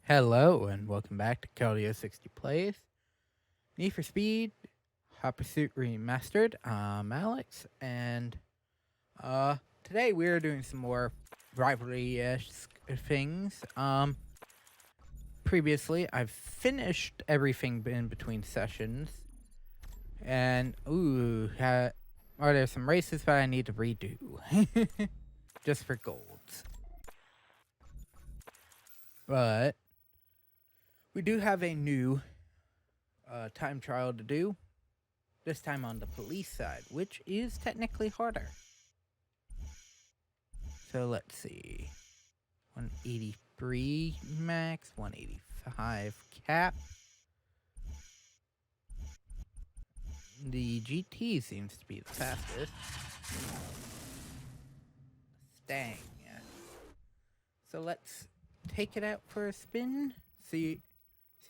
Hello and welcome back to Caldio 60 Plays. Need for Speed, Hot Pursuit Remastered. I'm Alex, and today we're doing some more rivalry-ish things. Previously I've finished everything in between sessions, and are there some races that I need to redo? Just for golds. But we do have a new time trial to do, this time on the police side, which is technically harder. So let's see. 183 max, 185 cap. The GT seems to be the fastest. Stang. So let's take it out for a spin. See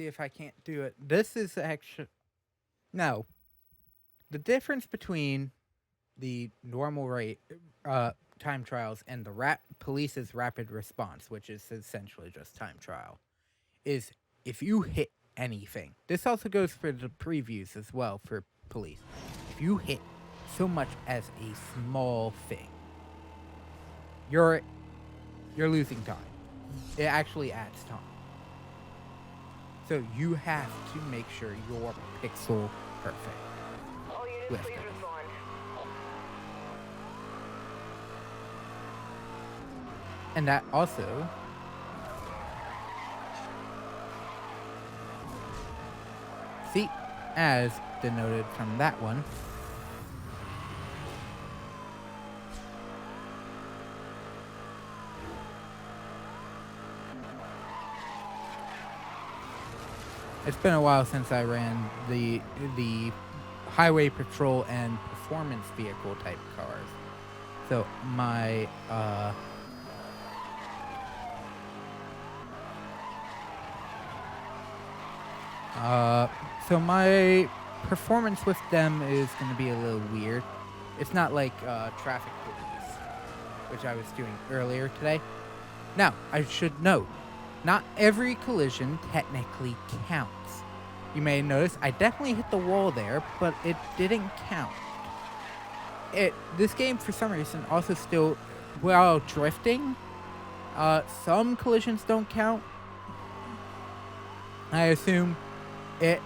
if I can't do it. This is actually... No. The difference between the normal rate time trials and the police's rapid response, which is essentially just time trial, is if you hit anything. This also goes for the previews as well for police. If you hit so much as a small thing, you're losing time. It actually adds time. So you have to make sure you're pixel perfect. All units, with please them. respond. And that also see, as denoted from that one, it's been a while since I ran the highway patrol and performance vehicle type cars. So my my performance with them is going to be a little weird. It's not like traffic police, which I was doing earlier today. Now, I should note, not every collision technically counts. You may notice I definitely hit the wall there, but it didn't count. This game, for some reason, also still, while drifting, some collisions don't count. I assume it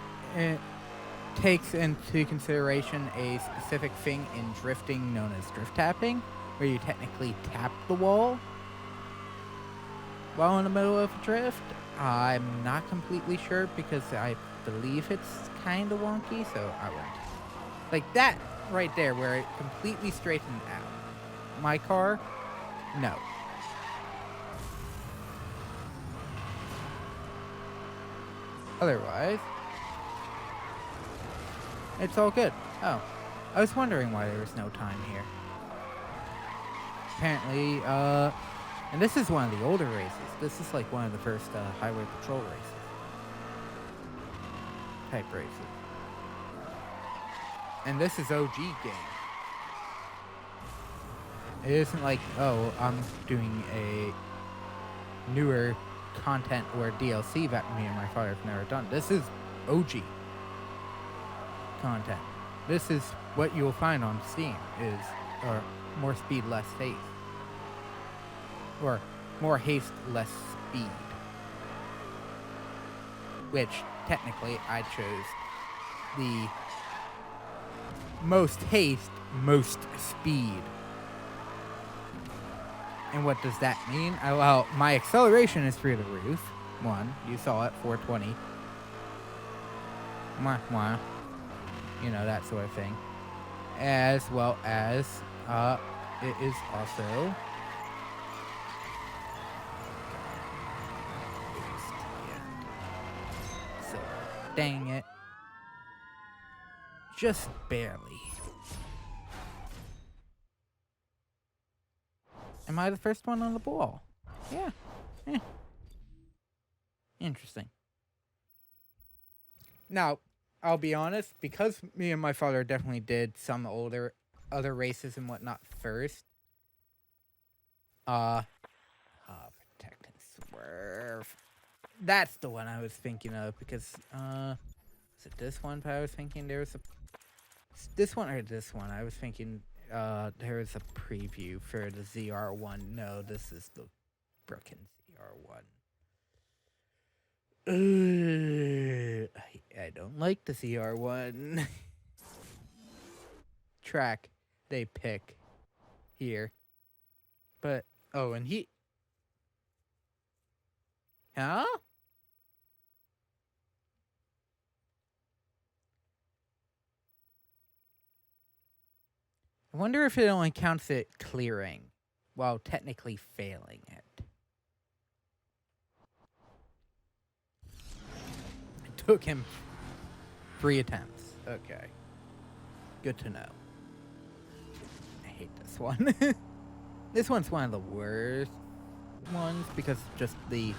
takes into consideration a specific thing in drifting known as drift tapping, where you technically tap the wall while in the middle of a drift. I'm not completely sure because I believe it's kind of wonky, so I won't. Like that right there where it completely straightened out. My car, no. Otherwise, it's all good. Oh, I was wondering why there was no time here. Apparently, and this is one of the older races. This is like one of the first highway patrol races. Type races. And this is OG game. It isn't like, oh, I'm doing a newer content or DLC that me and my father have never done. This is OG content. This is what you'll find on Steam is more speed, less haste. Or more haste, less speed. Which, technically, I chose the most haste, most speed. And what does that mean? Well, my acceleration is through the roof. One, you saw it, 420. Mwah, mwah. You know, that sort of thing. As well as, it is also... So, dang it. Just barely. Am I the first one on the ball? Yeah. Interesting. Now, I'll be honest, because me and my father definitely did some other races and whatnot first. Protect and swerve. That's the one I was thinking of because, is it this one? But I was thinking there was a, this one or this one. I was thinking, there was a preview for the ZR1. No, this is the broken ZR1. I don't like the ZR1 track they pick here. But, oh, and he... Huh? I wonder if it only counts it clearing, while technically failing it. It took him 3 attempts. Okay. Good to know. I hate this one. This one's one of the worst ones because just the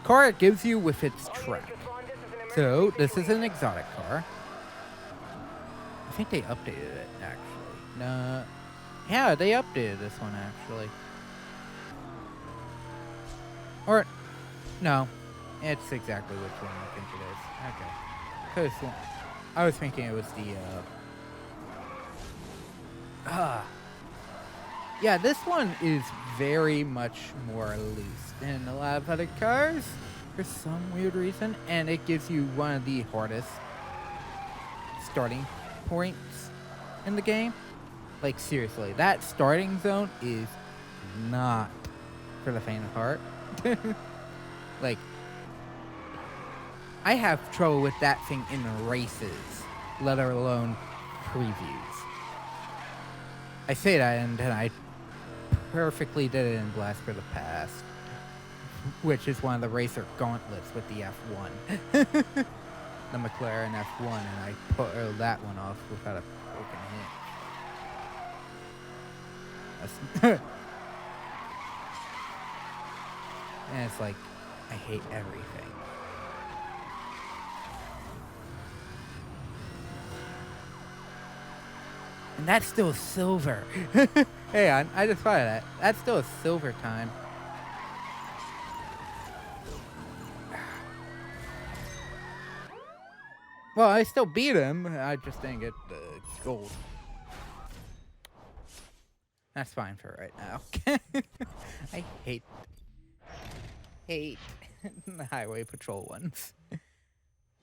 car it gives you with its track. So, this is an exotic car. I think they updated it, actually. No. Yeah, they updated this one, actually. Or, no. It's exactly which one I think it is. Okay. I was thinking it was the, yeah, this one is very much more loose than a lot of other cars for some weird reason, and it gives you one of the hardest starting points in the game. Like, seriously, that starting zone is not for the faint of heart. Like, I have trouble with that thing in races, let alone previews. I say that, and then I perfectly did it in Blast for the Past, which is one of the racer gauntlets with the F1. The McLaren F1, and I put that one off without a broken hit. And it's like, I hate everything. And that's still silver. Hey, I just thought of that. That's still a silver time. Well, I still beat him. I just didn't get the gold. That's fine for right now. I hate the highway patrol ones.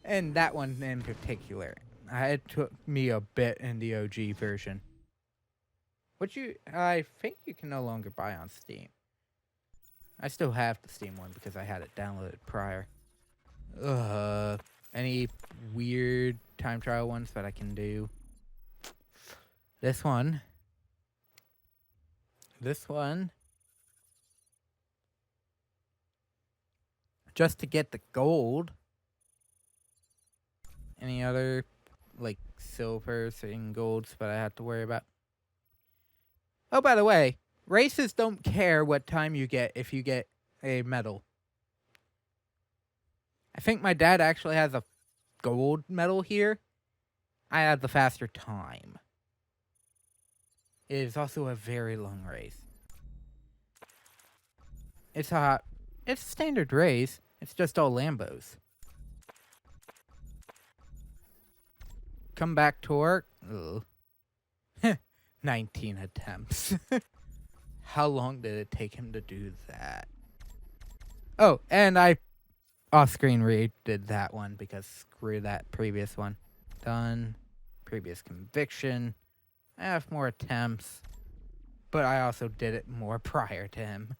And that one in particular. It took me a bit in the OG version. Which I think you can no longer buy on Steam. I still have the Steam one because I had it downloaded prior. Any weird time trial ones that I can do? This one. Just to get the gold. Any other, like, silvers and golds that I have to worry about? Oh, by the way, races don't care what time you get if you get a medal. I think my dad actually has a gold medal here. I had the faster time. It is also a very long race. It's a standard race. It's just all Lambos. Comeback torque. Ugh. 19 attempts. How long did it take him to do that? Oh, and I off-screen redid that one because screw that previous one. Done. Previous conviction. I have more attempts, but I also did it more prior to him.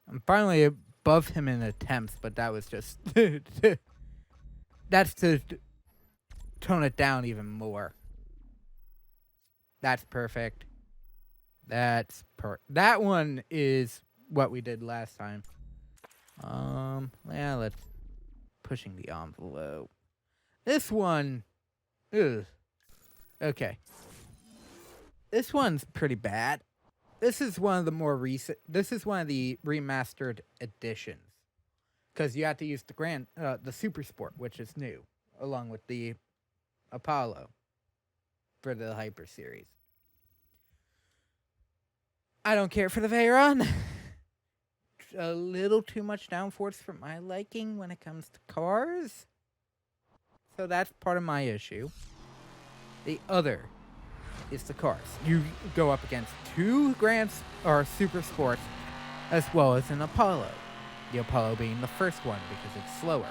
I'm finally above him in attempts, but that was just... that's to tone it down even more. That's perfect. That one is what we did last time. Yeah, let's... Pushing the envelope. This one... Ugh. Okay. This one's pretty bad. This is one of the more recent... This is one of the remastered editions. Because you have to use the Super Sport, which is new. Along with the Apollo. For the Hyper Series. I don't care for the Veyron. a little too much downforce for my liking when it comes to cars. So that's part of my issue. The other is the cars. You go up against two Super Sports as well as an Apollo. The Apollo being the first one because it's slower.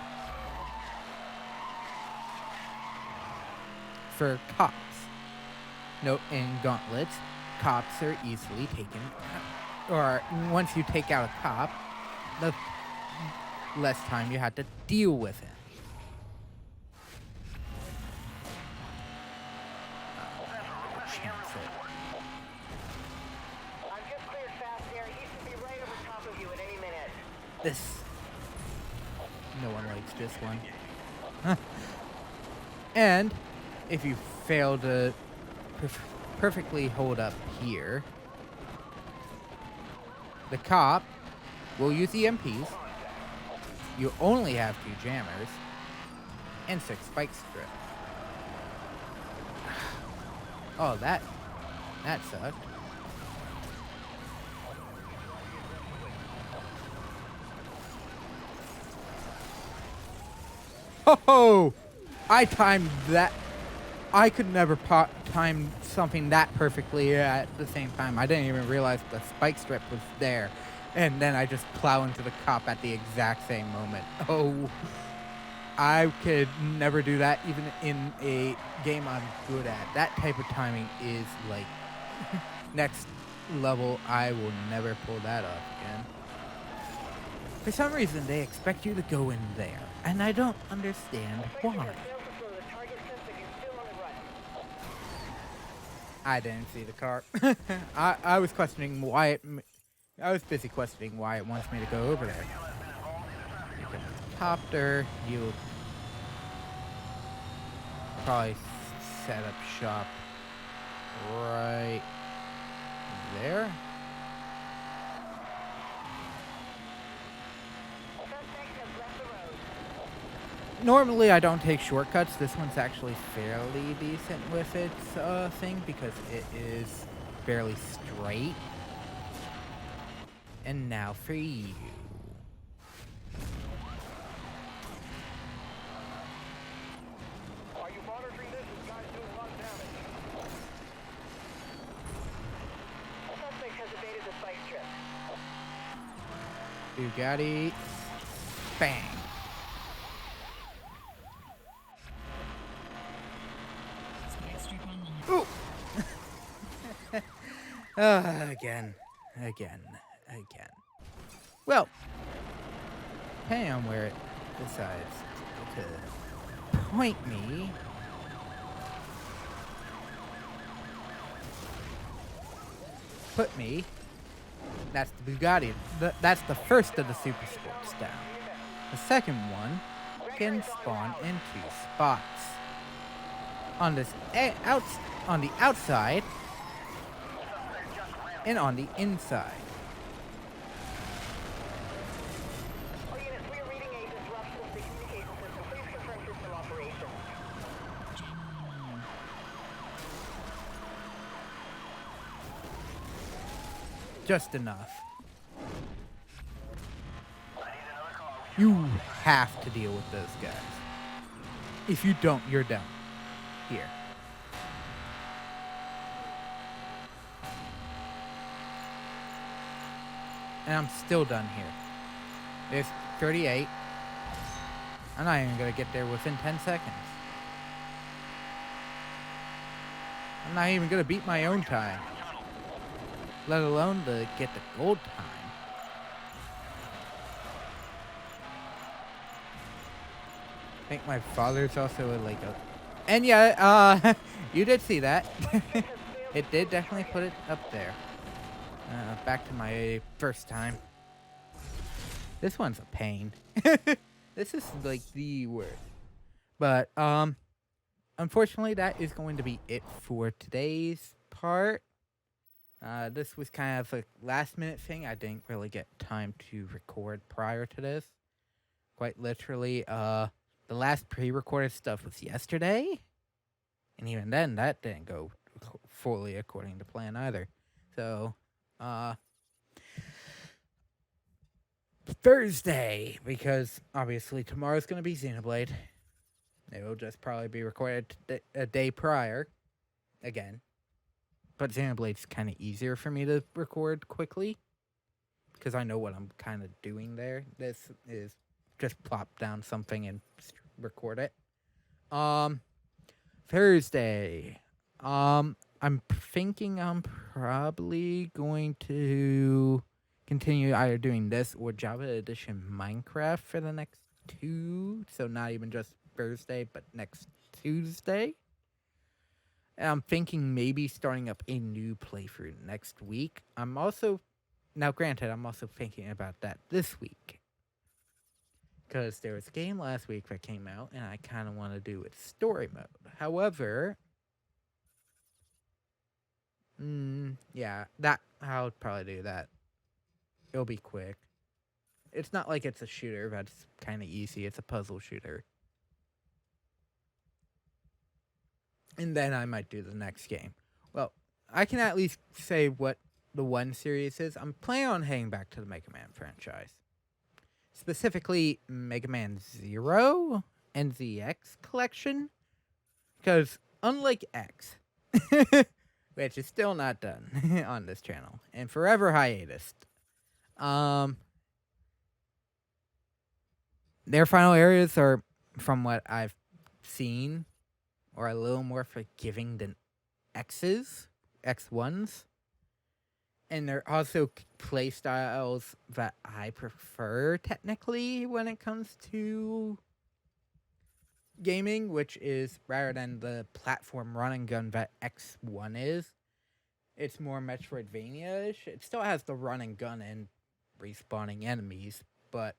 For cops. No, in gauntlets, cops are easily taken. Or once you take out a cop, the less time you have to deal with him. No one likes this one. And if you fail to perfectly hold up here, the cop will use EMPs. You only have 2 jammers and 6 spike strips. Oh, that sucked. Ho! I timed that. I could never time something that perfectly at the same time. I didn't even realize the spike strip was there. And then I just plow into the cop at the exact same moment. Oh, I could never do that even in a game I'm good at. That type of timing is like next level. I will never pull that off again. For some reason, they expect you to go in there, and I don't understand why. I didn't see the car. I was questioning why I was busy questioning why it wants me to go over there. You can copter. You probably set up shop right there. Normally, I don't take shortcuts. This one's actually fairly decent with its thing because it is fairly straight. And now for you. Are you monitoring this? This guy's doing a lot of damage. Suspect has evaded the spike strip. Bugatti. Bang. Ooh. Again. Well, depending on where it decides to point me, put me, that's the Bugatti. That's the first of the Super Sports down. The second one can spawn in 2 spots. On this on the outside and on the inside. We are reading a disruption of the communication system. Please confirm system operation. Just enough. You have to deal with those guys. If you don't, you're done. Here. And I'm still done here. There's 38. I'm not even gonna get there within 10 seconds. I'm not even gonna beat my own time. Let alone to get the gold time. I think my father's also like a... And yeah, you did see that. It did definitely put it up there. Back to my first time. This one's a pain. This is like the worst. But, unfortunately, that is going to be it for today's part. This was kind of a last minute thing. I didn't really get time to record prior to this. Quite literally, the last pre-recorded stuff was yesterday, and even then, that didn't go fully according to plan either. So, Thursday, because obviously tomorrow's going to be Xenoblade. It will just probably be recorded a day prior, again. But Xenoblade's kind of easier for me to record quickly, because I know what I'm kind of doing there. This is just plop down something and record it. Thursday. I'm thinking I'm probably going to continue either doing this or Java Edition Minecraft for the next 2. So not even just Thursday, but next Tuesday. And I'm thinking maybe starting up a new playthrough next week. Now granted, I'm also thinking about that this week. Because there was a game last week that came out, and I kind of want to do its story mode. However, yeah, I'll probably do that. It'll be quick. It's not like it's a shooter that's kind of easy. It's a puzzle shooter. And then I might do the next game. Well, I can at least say what the one series is. I'm planning on heading back to the Mega Man franchise. Specifically, Mega Man 0 and ZX collection. Because unlike X, which is still not done on this channel, and forever hiatus, their final areas are, from what I've seen, are a little more forgiving than X1's. And they're also play styles that I prefer, technically, when it comes to gaming, which is, rather than the platform run and gun that X1 is, it's more Metroidvania-ish. It still has the run and gun and respawning enemies, but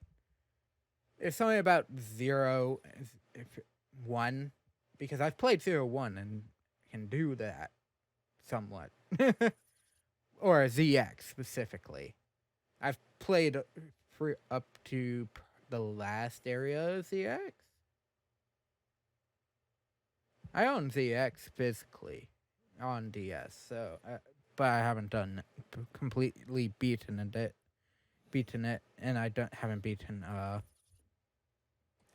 there's something about 1, because I've played 1 and can do that somewhat. Or ZX specifically. I've played up to the last area of ZX. I own ZX physically on DS, so but I haven't completely beaten it, and I haven't beaten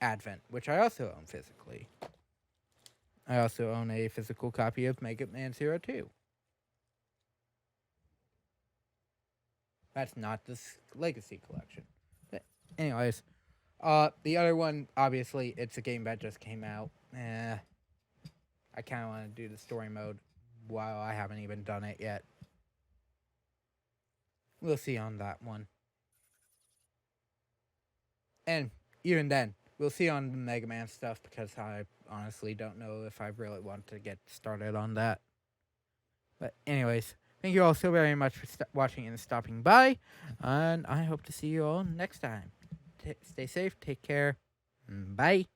Advent, which I also own physically. I also own a physical copy of Mega Man 2. That's not this Legacy collection. But anyways, the other one, obviously, it's a game that just came out. I kind of want to do the story mode while I haven't even done it yet. We'll see on that one. And even then, we'll see on the Mega Man stuff, because I honestly don't know if I really want to get started on that. But anyways, thank you all so very much for watching and stopping by, and I hope to see you all next time. Stay safe, take care, bye.